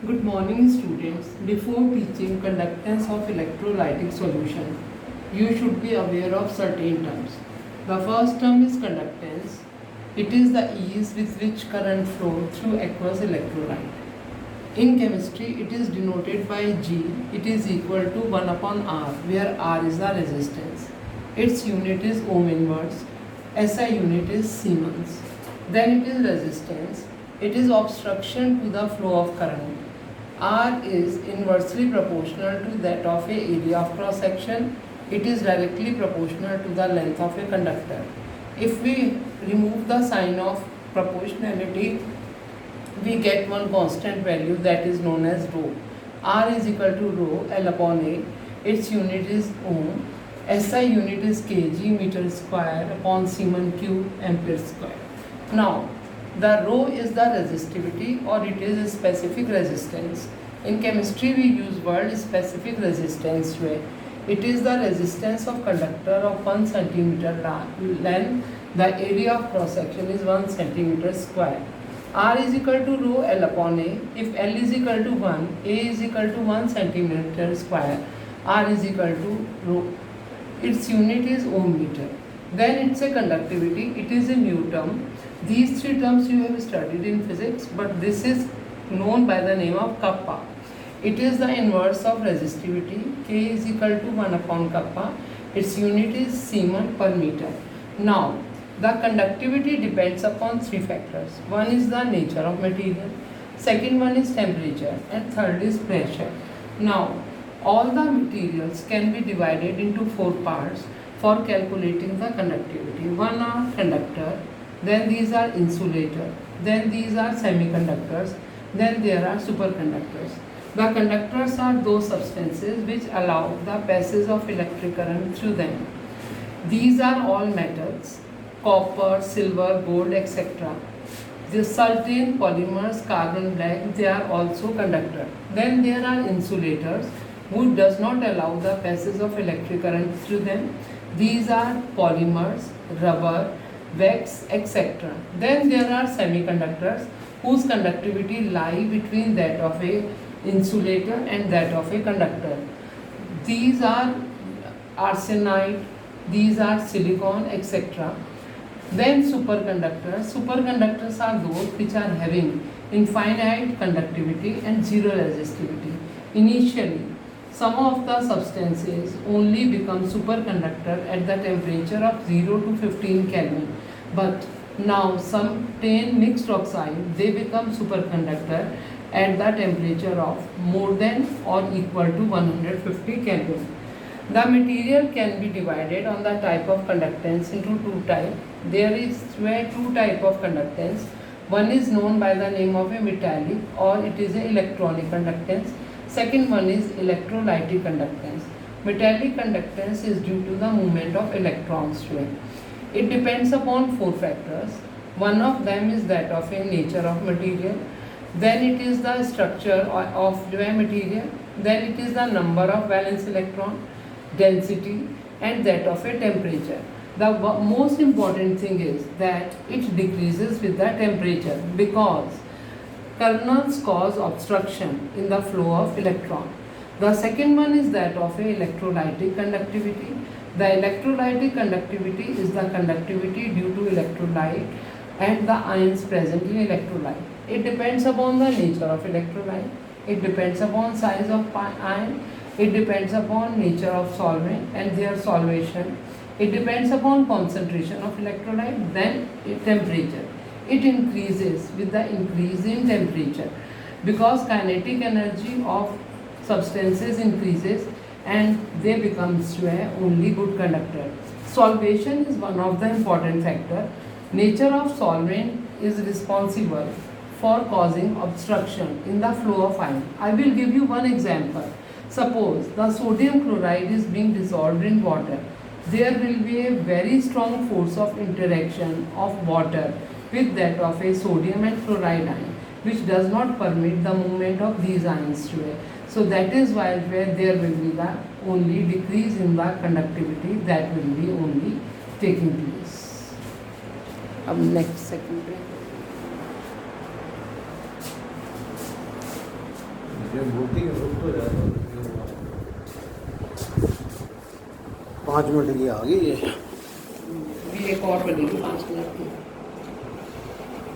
Good morning students. Before teaching conductance of electrolytic solution, you should be aware of certain terms. The first term is conductance. It is the ease with which current flows through aqueous electrolyte. In chemistry, it is denoted by G. It is equal to 1 upon R, where R is the resistance. Its unit is ohm inverse. SI unit is Siemens. Then it is resistance. It is obstruction to the flow of current. R is inversely proportional to that of a area of cross section. It is directly proportional to the length of a conductor. If we remove the sign of proportionality, we get one constant value that is known as rho. R is equal to rho L upon A. Its unit is ohm. SI unit is kg meter square upon Siemens cube ampere square. Now, the rho is the resistivity, or it is a specific resistance. In chemistry, we use word specific resistance where it is the resistance of conductor of 1 centimeter length. The area of cross section is 1 centimeter square. R is equal to rho L upon A. If L is equal to 1, A is equal to 1 centimeter square. R is equal to rho. Its unit is ohm meter. Then it's a conductivity. It is a mu term. These three terms you have studied in physics, but this is known by the name of kappa. It is the inverse of resistivity. K is equal to 1 upon kappa. Its unit is Siemens per meter. Now, the conductivity depends upon three factors. One is the nature of material, second one is temperature, and third is pressure. Now, all the materials can be divided into four parts for calculating the conductivity. One are conductor, then these are insulator, then these are semiconductors, then there are superconductors. The conductors are those substances which allow the passage of electric current through them. These are all metals: copper, silver, gold, etc. The certain polymers, carbon black, they are also conductor. Then there are insulators who does not allow the passage of electric current through them. These are polymers, rubber, wax, etc. Then there are semiconductors whose conductivity lie between that of a insulator and that of a conductor. These are arsenide, these are silicon, etc. Then superconductors. Superconductors are those which are having infinite conductivity and zero resistivity. Initially, some of the substances only become superconductor at the temperature of 0 to 15 Kelvin. But now some 10 mixed oxide, they become superconductor at the temperature of more than or equal to 150 Kelvin. The material can be divided on the type of conductance into two types. There is two types of conductance. One is known by the name of a metallic, or it is a electronic conductance. Second one is electrolytic conductance. Metallic conductance is due to the movement of electrons to it. It depends upon four factors. One of them is that of a nature of material. Then it is the structure of the material. Then it is the number of valence electron, density, and that of a temperature. The most important thing is that it decreases with the temperature because kernels cause obstruction in the flow of electron. The second one is that of a electrolytic conductivity. The electrolytic conductivity is the conductivity due to electrolyte and the ions present in electrolyte. It depends upon the nature of electrolyte. It depends upon size of ion. It depends upon nature of solvent and their solvation. It depends upon concentration of electrolyte, then temperature. It increases with the increase in temperature because kinetic energy of substances increases and they become only good conductor. Solvation is one of the important factor. Nature of solvent is responsible for causing obstruction in the flow of ion. I will give you one example. Suppose the sodium chloride is being dissolved in water. There will be a very strong force of interaction of water with that of a sodium and chloride ion, which does not permit the movement of these ions to it. So that is why where there will be the only decrease in the conductivity that will be only taking place. Next second. ये बोलती है रुक तो जाए तो 5 minute की आ गई ये। भी एक और बनेगी 5 मिनट की।